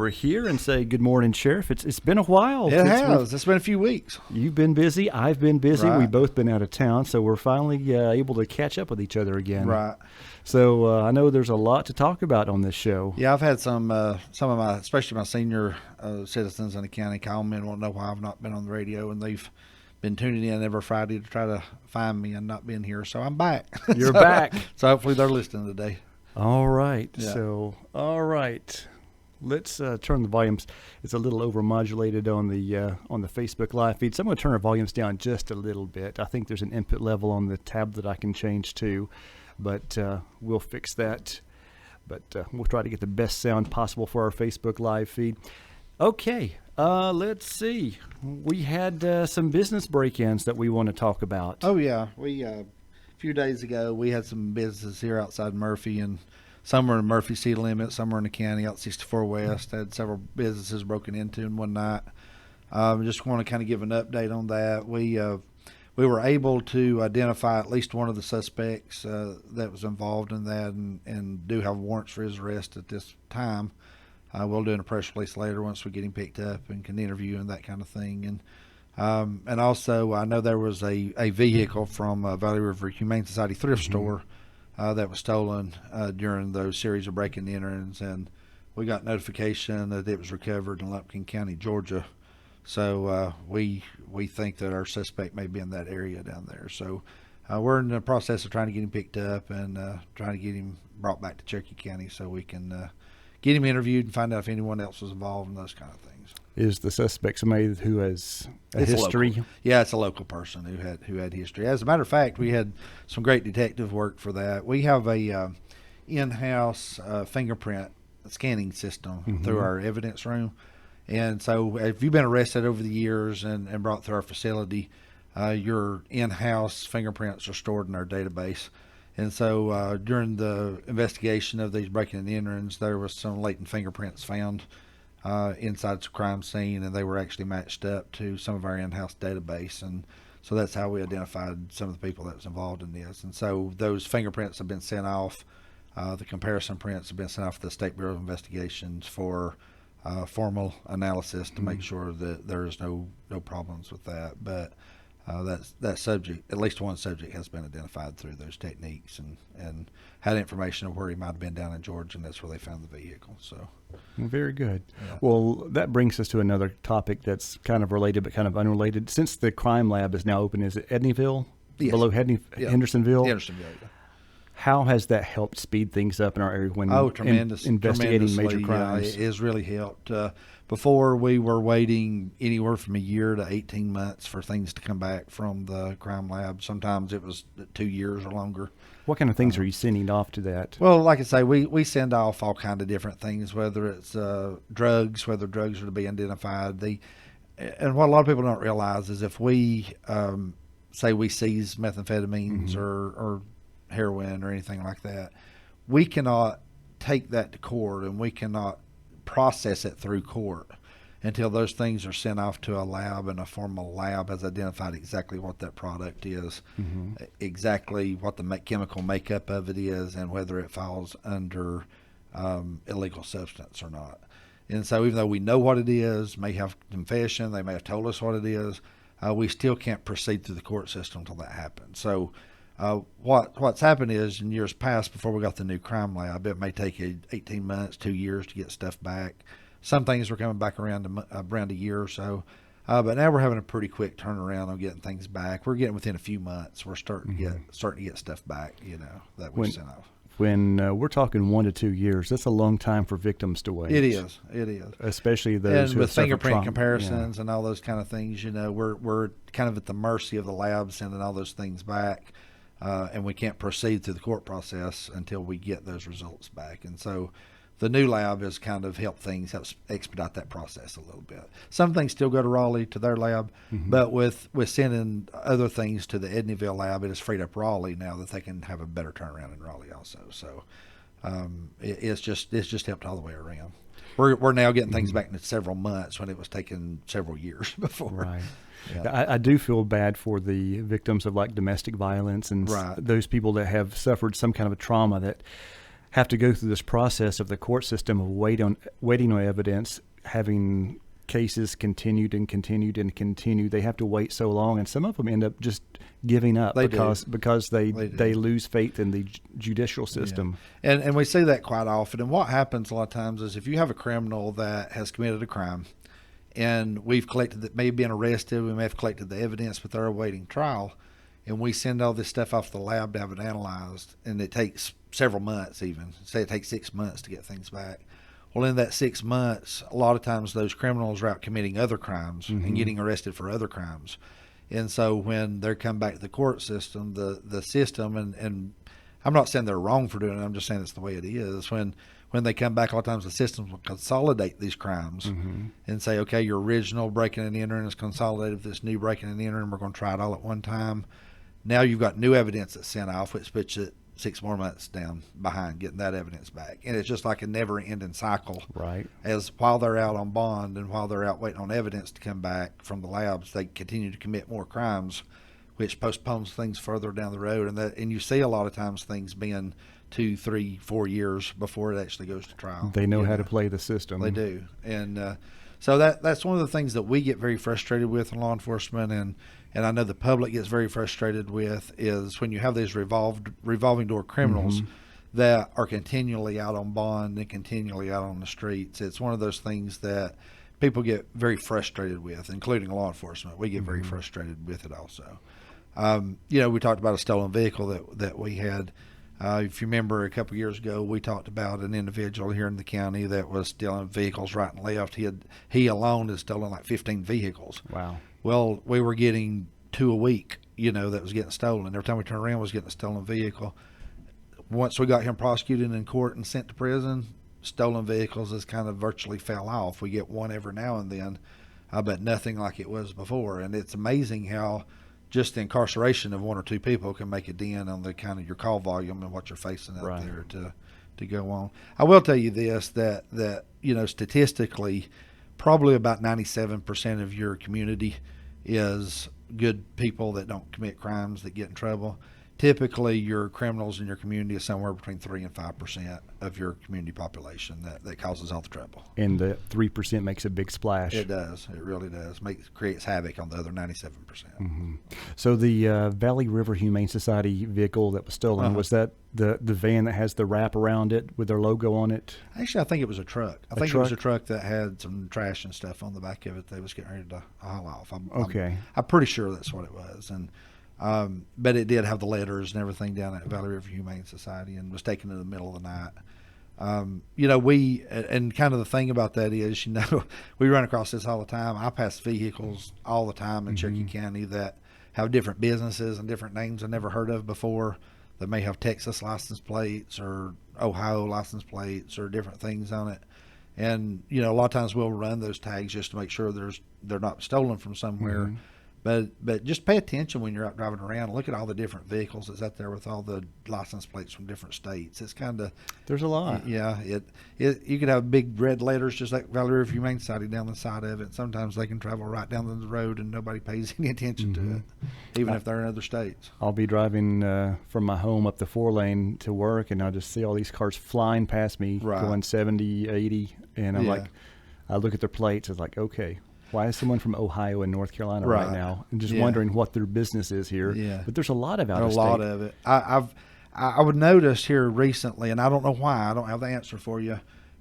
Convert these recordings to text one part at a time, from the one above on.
over here and say good morning, Sheriff. It's been a while. It's been a few weeks. You've been busy. I've been busy. Right. We've both been out of town, so we're finally able to catch up with each other again. Right. So I know there's a lot to talk about on this show. Yeah, I've had some of my, especially my senior citizens in the county, call me and want to know why I've not been on the radio, and they've been tuning in every Friday to try to find me and not being here. So I'm back. You're back. So hopefully they're listening today. All right. Yeah. So, all right. Let's turn the volumes. It's a little overmodulated on the Facebook Live feed. So I'm going to turn our volumes down just a little bit. I think there's an input level on the tab that I can change too, but we'll fix that. But we'll try to get the best sound possible for our Facebook Live feed. Okay. Let's see. We had some business break-ins that we want to talk about. Oh yeah, we a few days ago we had some businesses here outside Murphy, and some were in Murphy city limits, some were in the county out 64 West. Had several businesses broken into in one night. Just want to kind of give an update on that. We were able to identify at least one of the suspects that was involved in that, and do have warrants for his arrest at this time. We'll do a press release later once we get him picked up and can interview and that kind of thing. And also, I know there was a vehicle from Valley River Humane Society thrift store that was stolen during those series of break-in enterings, and we got notification that it was recovered in Lumpkin County, Georgia. So we think that our suspect may be in that area down there. So we're in the process of trying to get him picked up and trying to get him brought back to Cherokee County so we can get him interviewed and find out if anyone else was involved in those kind of things. Is the suspect somebody who has a history? Yeah, it's a local person who had history. As a matter of fact, we had some great detective work for that. We have a in-house fingerprint scanning system through our evidence room. And so if you've been arrested over the years and brought through our facility, your in-house fingerprints are stored in our database. And so during the investigation of these breaking and enterings, there was some latent fingerprints found inside the crime scene, and they were actually matched up to some of our in-house database. And so that's how we identified some of the people that was involved in this. And so those fingerprints have been sent off. The comparison prints have been sent off to the State Bureau of Investigations for formal analysis to make sure that there's no problems with that. But that subject, at least one subject, has been identified through those techniques and had information of where he might have been down in Georgia, and that's where they found the vehicle. So, very good. Yeah. Well, that brings us to another topic that's kind of related but kind of unrelated. Since the crime lab is now open, is it Edneyville? Yes. Below Hendersonville? Hendersonville, yeah. How has that helped speed things up in our area when investigating major crimes? It has really helped. Before, we were waiting anywhere from a year to 18 months for things to come back from the crime lab. Sometimes it was 2 years or longer. What kind of things are you sending off to that? Well, like I say, we send off all kind of different things, whether it's drugs, whether drugs are to be identified. And what a lot of people don't realize is if we say we seize methamphetamines or heroin or anything like that, we cannot take that to court, and we cannot process it through court until those things are sent off to a lab, and a formal lab has identified exactly what that product is, exactly what the chemical makeup of it is, and whether it falls under illegal substance or not. And so even though we know what it is, may have confession, they may have told us what it is, we still can't proceed through the court system until that happens. So what's happened is, in years past, before we got the new crime lab, it may take 18 months, 2 years to get stuff back. Some things were coming back around a year or so, but now we're having a pretty quick turnaround on getting things back. We're getting within a few months. We're starting to get stuff back, that we sent off. When we're talking 1 to 2 years, that's a long time for victims to wait. It is. Especially those and who with have fingerprint comparisons and all those kind of things, we're kind of at the mercy of the lab sending all those things back. And we can't proceed through the court process until we get those results back. And so the new lab has kind of helped expedite that process a little bit. Some things still go to Raleigh, to their lab, but with sending other things to the Edneyville lab, it has freed up Raleigh now that they can have a better turnaround in Raleigh also. So it's just helped all the way around. We're now getting things back in several months when it was taking several years before. Right. Yeah. I do feel bad for the victims of like domestic violence and those people that have suffered some kind of a trauma that have to go through this process of the court system of waiting on evidence, having cases continued and continued and continued. They have to wait so long, and some of them end up just giving up because they lose faith in the judicial system. Yeah. And we see that quite often. And what happens a lot of times is if you have a criminal that has committed a crime, and we've collected that, may have been arrested, we may have collected the evidence, but they're awaiting trial, and we send all this stuff off to the lab to have it analyzed, and it takes several months even. Say it takes 6 months to get things back. Well, in that 6 months, a lot of times those criminals are out committing other crimes and getting arrested for other crimes. And so when they come back to the court system, the system, and I'm not saying they're wrong for doing it, I'm just saying it's the way it is. When they come back, a lot of times the systems will consolidate these crimes and say, okay, your original breaking and entering is consolidated with this new breaking and entering. We're going to try it all at one time. Now you've got new evidence that's sent off, which puts it 6 more months down behind getting that evidence back. And it's just like a never-ending cycle. Right. As while they're out on bond and while they're out waiting on evidence to come back from the labs, they continue to commit more crimes, which postpones things further down the road. And you see a lot of times things being 2, 3, 4 years before it actually goes to trial. They know how to play the system. They do. And so that's one of the things that we get very frustrated with in law enforcement, and I know the public gets very frustrated with, is when you have these revolving door criminals that are continually out on bond and continually out on the streets. It's one of those things that people get very frustrated with, including law enforcement. We get very frustrated with it also. We talked about a stolen vehicle that we had. If you remember a couple of years ago, we talked about an individual here in the county that was stealing vehicles right and left. He alone had stolen like 15 vehicles. Wow. Well, we were getting 2 a week, that was getting stolen. Every time we turned around was getting a stolen vehicle. Once we got him prosecuted in court and sent to prison, stolen vehicles has kind of virtually fell off. We get one every now and then, but nothing like it was before. And it's amazing how just the incarceration of 1 or 2 people can make a dent on the kind of your call volume and what you're facing out there to go on. I will tell you this, that statistically, probably about 97% of your community is good people that don't commit crimes, that get in trouble. Typically, your criminals in your community is somewhere between 3 and 5% of your community population that causes all the trouble. And the 3% makes a big splash. It does. It really does. Creates havoc on the other 97%. So the Valley River Humane Society vehicle that was stolen, was that the van that has the wrap around it with their logo on it? Actually, I think it was a truck. I think it was a truck that had some trash and stuff on the back of it they was getting ready to haul off. I'm pretty sure that's what it was. And but it did have the letters and everything down at Valley River Humane Society, and was taken in the middle of the night. And kind of the thing about that is, we run across this all the time. I pass vehicles all the time in Cherokee County that have different businesses and different names I never heard of before, that may have Texas license plates or Ohio license plates or different things on it. And, a lot of times we'll run those tags just to make sure they're not stolen from somewhere. But just pay attention when you're out driving around. Look at all the different vehicles that's out there with all the license plates from different states. It's kind of, there's a lot. Yeah, you could have big red letters just like Valley River Humane Society down the side of it. Sometimes they can travel right down the road and nobody pays any attention to it, even if they're in other states. I'll be driving from my home up the 4-lane to work, and I'll just see all these cars flying past me going 70, 80, and I'm like, I look at their plates. It's like, okay, why is someone from Ohio and North Carolina right now? And just wondering what their business is here. Yeah. But there's a lot of out-of-state. A lot of it. I would notice here recently, and I don't know why, I don't have the answer for you,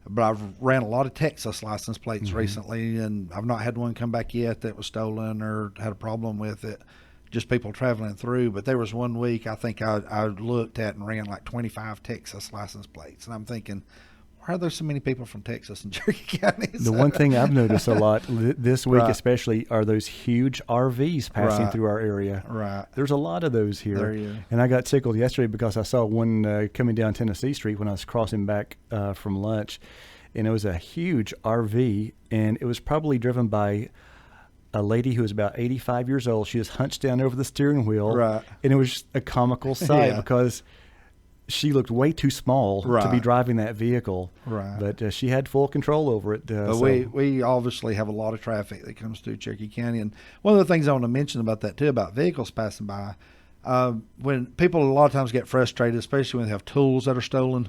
but I've ran a lot of Texas license plates recently, and I've not had one come back yet that was stolen or had a problem with it. Just people traveling through. But there was one week I think I looked at and ran like 25 Texas license plates, and I'm thinking, why are there so many people from Texas and Cherokee County? The one thing I've noticed a lot this week especially are those huge RVs passing through our area. Right. There's a lot of those here. And I got tickled yesterday because I saw one coming down Tennessee Street when I was crossing back from lunch. And it was a huge RV, and it was probably driven by a lady who was about 85 years old. She was hunched down over the steering wheel. Right. And it was just a comical sight because she looked way too small to be driving that vehicle, but she had full control over it. We obviously have a lot of traffic that comes through Cherokee County, and one of the things I want to mention about that too, about vehicles passing by, when people a lot of times get frustrated, especially when they have tools that are stolen.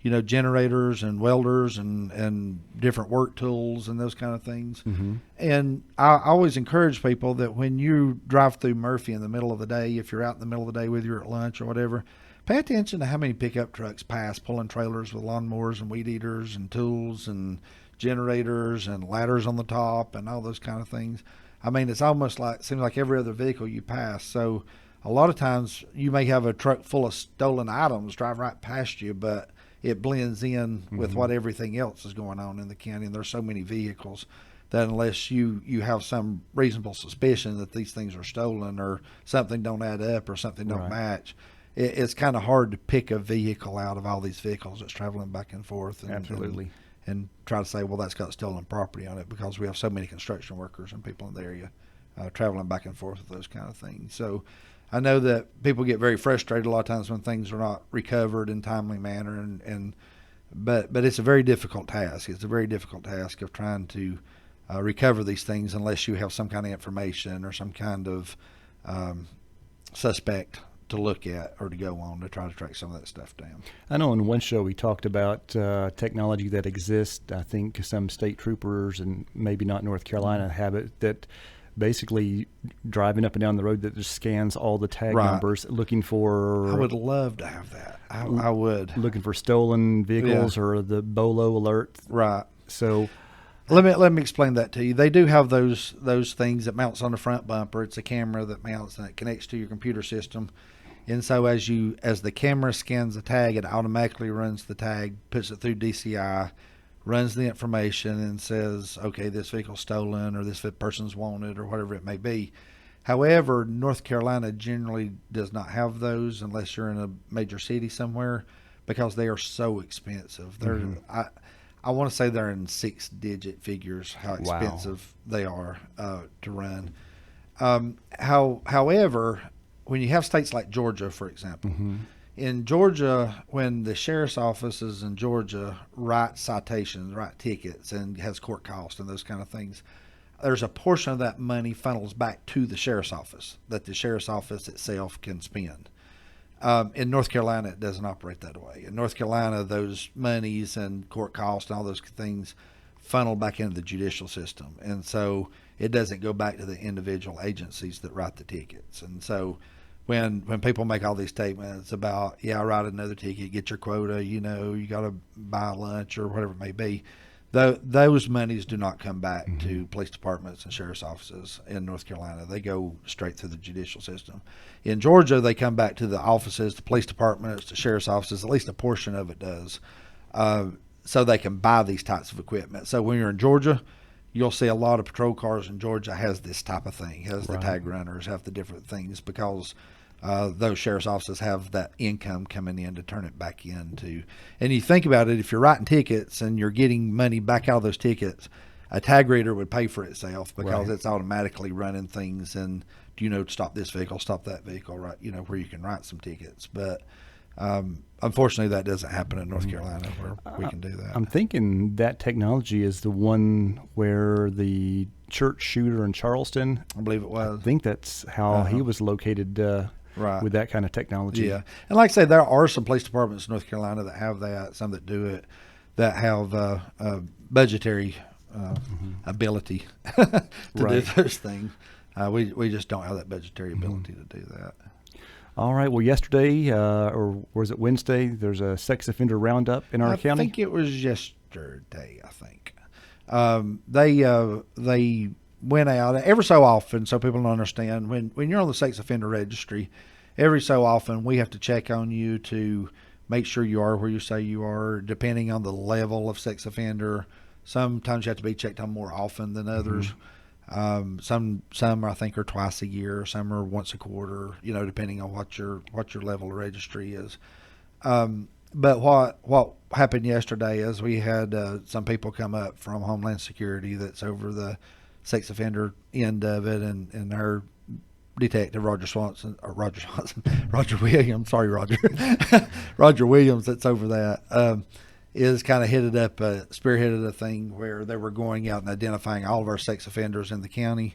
generators and welders and different work tools and those kind of things. Mm-hmm. And I always encourage people that when you drive through Murphy in the middle of the day, if you're out in the middle of the day, whether you're at lunch or whatever, pay attention to how many pickup trucks pass pulling trailers with lawnmowers and weed eaters and tools and generators and ladders on the top and all those kind of things. I mean, it's almost like, seems like every other vehicle you pass. So a lot of times you may have a truck full of stolen items drive right past you, but it blends in with what everything else is going on in the county. And there's so many vehicles that unless you have some reasonable suspicion that these things are stolen or something don't add up or something don't match, it's kind of hard to pick a vehicle out of all these vehicles that's traveling back and forth. Absolutely. And try to say, well, that's got stolen property on it, because we have so many construction workers and people in the area traveling back and forth with those kind of things. So I know that people get very frustrated a lot of times when things are not recovered in timely manner, but it's a very difficult task. It's a very difficult task of trying to recover these things unless you have some kind of information or some kind of suspect to look at or to go on to try to track some of that stuff down. I know in one show we talked about technology that exists. I think some state troopers and maybe not North Carolina have it, that basically driving up and down the road that just scans all the tag numbers looking for. I would love to have that. I would. Looking for stolen vehicles or the BOLO alert. Right. So let me explain that to you. They do have those things that mounts on the front bumper. It's a camera that mounts and it connects to your computer system. And so as the camera scans the tag, it automatically runs the tag, puts it through DCI, runs the information and says, okay, this vehicle's stolen or this person's wanted or whatever it may be. However, North Carolina generally does not have those unless you're in a major city somewhere, because they are so expensive. They're I want to say they're in 6-digit figures how expensive they are to run. However, when you have states like Georgia, for example, in Georgia, when the sheriff's offices in Georgia write citations, write tickets, and has court costs and those kind of things, there's a portion of that money funnels back to the sheriff's office that the sheriff's office itself can spend. In North Carolina, it doesn't operate that way. In North Carolina, those monies and court costs and all those things funnel back into the judicial system. And so it doesn't go back to the individual agencies that write the tickets. And so when people make all these statements about, I write another ticket, get your quota, you got to buy lunch or whatever it may be, those monies do not come back to police departments and sheriff's offices in North Carolina. They go straight through the judicial system. In Georgia, they come back to the offices, the police departments, the sheriff's offices. At least a portion of it does, so they can buy these types of equipment. So when you're in Georgia, you'll see a lot of patrol cars in Georgia has this type of thing, has the tag runners, have the different things, because those sheriff's offices have that income coming in to turn it back into. And you think about it, if you're writing tickets and you're getting money back out of those tickets, a tag reader would pay for itself because it's automatically running things and, stop this vehicle, stop that vehicle, right? Where you can write some tickets. But unfortunately, that doesn't happen in North Carolina where we can do that. I'm thinking that technology is the one where the church shooter in Charleston, I believe it was. I think that's how he was located with that kind of technology. Yeah. And like I say, there are some police departments in North Carolina that have that, some that do it, that have budgetary ability to do those things. We just don't have that budgetary ability to do that. All right. Well, yesterday, or was it Wednesday, there's a sex offender roundup in our county? I think it was yesterday, I think. They went out every so often, so people don't understand, when you're on the sex offender registry, every so often we have to check on you to make sure you are where you say you are, depending on the level of sex offender. Sometimes you have to be checked on more often than others. Some I think are twice a year, some are once a quarter, depending on what your level of registry is. But what happened yesterday is we had some people come up from Homeland Security that's over the sex offender end of it, and our detective Roger Williams, sorry Roger, Roger Williams that's over that, is kind of spearheaded a thing where they were going out and identifying all of our sex offenders in the county,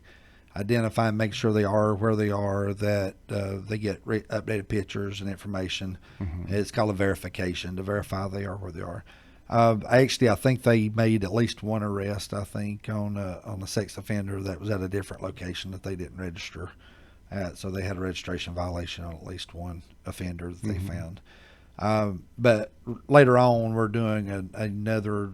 identify and make sure they are where they are, that they get updated pictures and information. It's called a verification, to verify they are where they are. I think they made at least one arrest, I think, on a sex offender that was at a different location that they didn't register at. So they had a registration violation on at least one offender that they found. But later on, we're doing another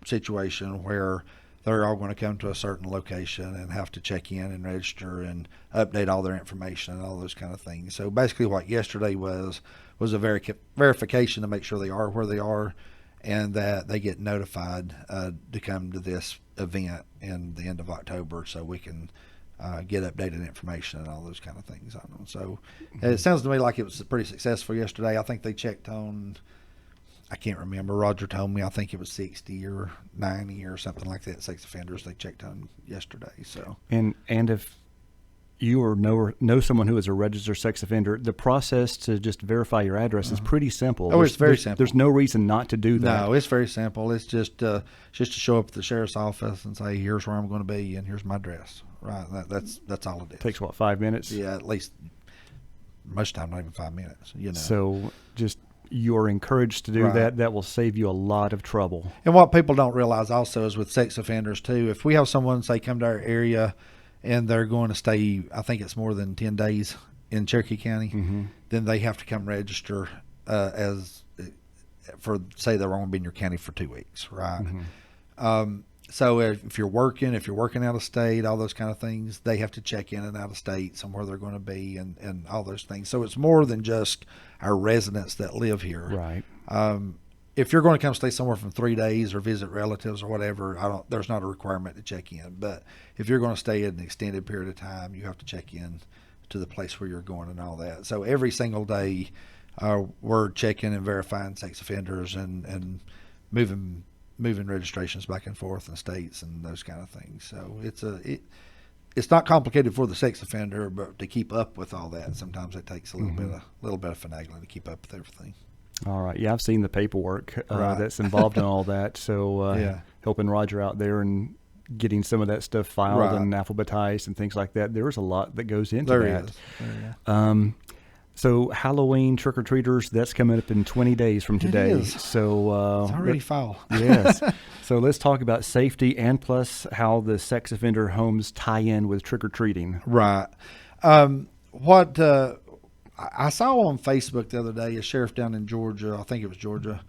situation where they're all going to come to a certain location and have to check in and register and update all their information and all those kind of things. So basically what yesterday was a verification to make sure they are where they are, and that they get notified to come to this event in the end of October, so we can get updated information and all those kind of things on them. So it sounds to me like it was pretty successful yesterday. I think they checked on, I can't remember, Roger told me, I think it was 60 or 90 or something like that, sex offenders they checked on yesterday. So and if you or know someone who is a registered sex offender, the process to just verify your address is pretty simple. It's very simple. There's no reason not to do that. No, it's very simple. It's just to show up at the sheriff's office and say, here's where I'm going to be and here's my address. Right. That's all it is. Takes what, 5 minutes? Yeah, at least most of the time not even 5 minutes. So just you're encouraged to do that. That will save you a lot of trouble. And what people don't realize also is with sex offenders too, if we have someone say come to our area and they're going to stay, I think it's more than 10 days in Cherokee County, then they have to come register say they're going to be in your county for 2 weeks, right? So if you're working out of state, all those kind of things, they have to check in and out of state, somewhere they're going to be, and all those things. So it's more than just our residents that live here. Right. If you're going to come stay somewhere from 3 days or visit relatives or whatever, there's not a requirement to check in. But if you're going to stay an extended period of time, you have to check in to the place where you're going and all that. So every single day, we're checking and verifying sex offenders and moving registrations back and forth in states and those kind of things. So it's not complicated for the sex offender, but to keep up with all that, sometimes it takes a little bit of finagling to keep up with everything. All right. Yeah, I've seen the paperwork that's involved in all that. So helping Roger out there and getting some of that stuff filed and alphabetized and things like that. There's a lot that goes into that. So Halloween trick-or-treaters, that's coming up in 20 days from today. It is. So it's already fall. Yes. So let's talk about safety and plus how the sex offender homes tie in with trick-or-treating. Right. I saw on Facebook the other day a sheriff down in Georgia, I think it was Georgia,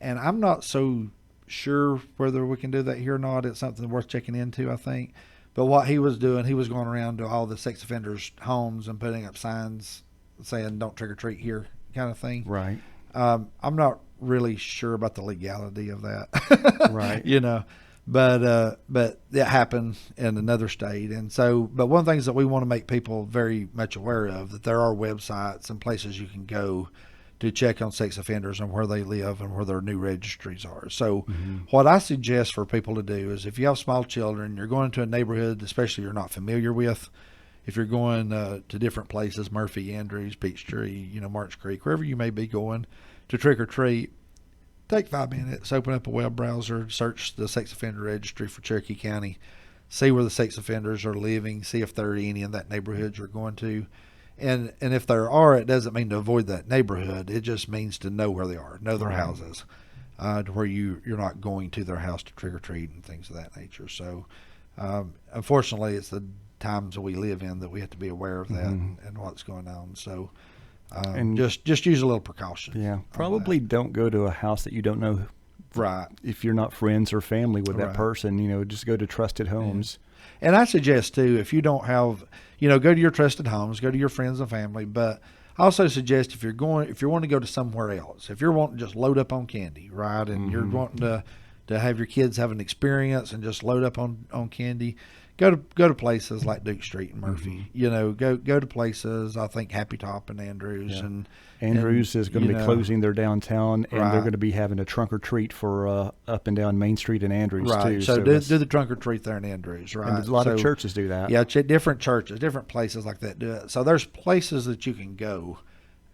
and I'm not so sure whether we can do that here or not. It's something worth checking into, I think. But what he was doing, he was going around to all the sex offenders' homes and putting up signs saying don't trick or treat here, kind of thing. Right. I'm not really sure about the legality of that. Right. But it happened in another state, and so. But one of the things that we want to make people very much aware of, that there are websites and places you can go to check on sex offenders and where they live and where their new registries are. So what I suggest for people to do is, if you have small children, you're going to a neighborhood, especially you're not familiar with, if you're going to different places, Murphy, Andrews, Peachtree, March Creek, wherever you may be going to trick or treat, take 5 minutes, open up a web browser, search the sex offender registry for Cherokee County, see where the sex offenders are living, see if there are any in that neighborhood you're going to. And if there are, it doesn't mean to avoid that neighborhood. It just means to know where they are, know their houses, to where you're not going to their house to trick or treat and things of that nature. So unfortunately, it's the times that we live in that we have to be aware of that and what's going on. So and just use a little precaution. Yeah, probably don't go to a house that you don't know. Right. If you're not friends or family with that person, just go to trusted homes. And I suggest too, if you don't have, go to your trusted homes, go to your friends and family. But I also suggest if you want to go to somewhere else, if you're wanting to just load up on candy, right, and you're wanting to have your kids have an experience and just load up on candy, go to places like Duke Street and Murphy. Go to places, I think Happy Top and Andrews and Andrews is going to be closing their downtown, and they're going to be having a trunk or treat for up and down Main Street in Andrews too. So do the trunk or treat there in Andrews, right? And a lot of churches do that. Yeah, different churches, different places like that do it. So there's places that you can go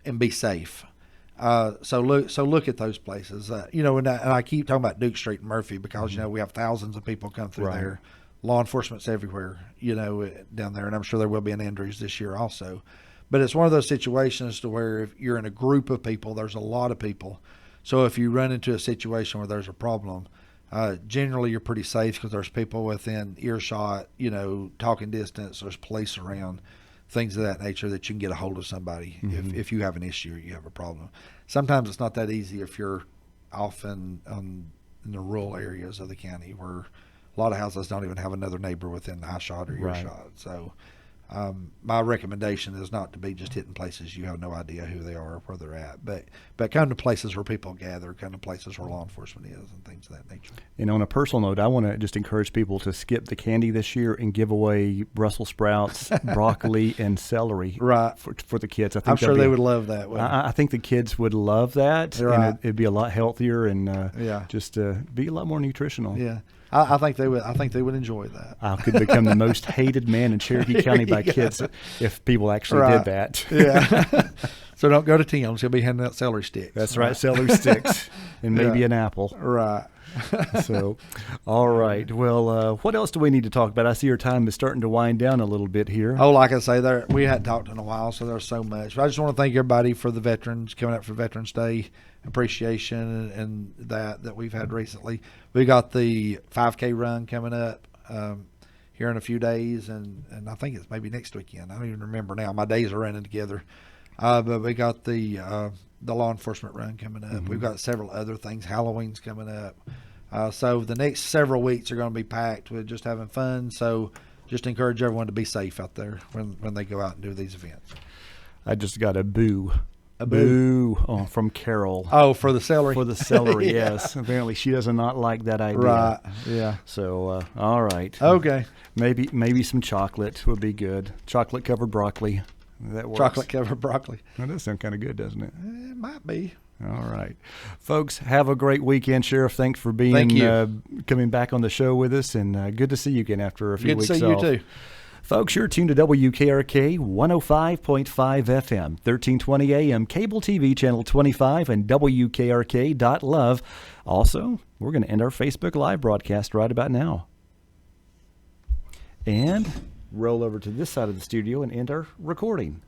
and be safe. So look at those places. And I keep talking about Duke Street and Murphy because we have thousands of people come through there law enforcement's everywhere, down there, and I'm sure there will be in Andrews this year also. But it's one of those situations to where if you're in a group of people, there's a lot of people. So if you run into a situation where there's a problem, generally you're pretty safe because there's people within earshot, talking distance, there's police around, things of that nature that you can get a hold of somebody if you have an issue or you have a problem. Sometimes it's not that easy if you're off in the rural areas of the county where a lot of houses don't even have another neighbor within eyeshot or earshot. Right. So my recommendation is not to be just hitting places you have no idea who they are or where they're at, but come to places where people gather, come to places where law enforcement is and things of that nature. And on a personal note, I want to just encourage people to skip the candy this year and give away Brussels sprouts, broccoli, and celery right. for the kids. I'm sure they would love that. I think the kids would love that, right. and it'd be a lot healthier and just be a lot more nutritional. Yeah. I think they would. I think they would enjoy that. I could become the most hated man in Cherokee County by kids if people actually right. did that. Yeah. So don't go to Tim's. He'll be handing out celery sticks. That's right, celery sticks and maybe an apple. Right. So, all right. Well, what else do we need to talk about? I see our time is starting to wind down a little bit here. Oh, like I say, we hadn't talked in a while, so there's so much. But I just want to thank everybody for the veterans coming up for Veterans Day. Appreciation and that we've had recently. We got the 5K run coming up here in a few days, and I think it's maybe next weekend. I don't even remember now. My days are running together. But we got the law enforcement run coming up. Mm-hmm. We've got several other things. Halloween's coming up. So the next several weeks are going to be packed with just having fun. So just encourage everyone to be safe out there when they go out and do these events. I just got a boo. A boo from Carol. Oh, for the celery? For the celery, yeah. Yes. Apparently she does not like that idea. Right, yeah. So, all right. Okay. Maybe some chocolate would be good. Chocolate-covered broccoli. That works. Chocolate-covered broccoli. That does sound kind of good, doesn't it? It might be. All right. Folks, have a great weekend. Sheriff, thanks for coming back on the show with us, and good to see you again after a few weeks off. Good to see you, too. Folks, you're tuned to WKRK 105.5 FM, 1320 AM, cable TV channel 25, and WKRK.love. Also, we're going to end our Facebook Live broadcast right about now. And roll over to this side of the studio and end our recording.